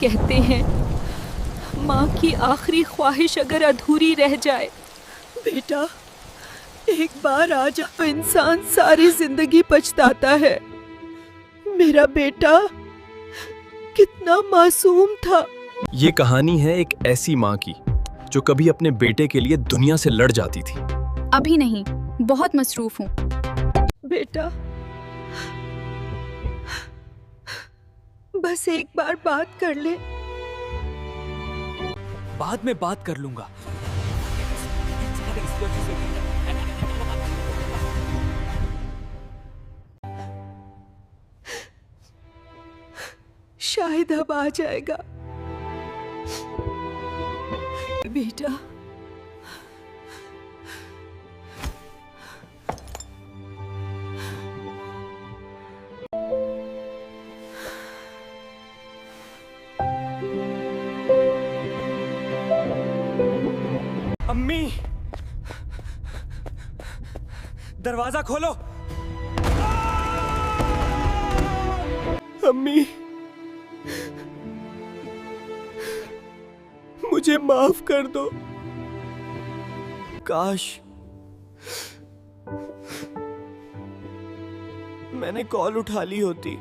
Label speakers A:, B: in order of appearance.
A: कहते हैं माँ की आखिरी ख्वाहिश अगर अधूरी रह जाए, बेटा एक बार आ जाए तो इंसान सारी जिंदगी पछताता है। मेरा बेटा कितना मासूम था।
B: ये कहानी है एक ऐसी माँ की जो कभी अपने बेटे के लिए दुनिया से लड़ जाती थी।
C: अभी नहीं, बहुत मसरूफ हूँ।
A: बेटा बस एक बार बात कर ले।
D: बाद में बात कर लूंगा।
A: शायद अब आ जाएगा। बेटा
D: अम्मी, दरवाजा खोलो।
B: अम्मी, मुझे माफ कर दो। काश मैंने कॉल उठा ली होती।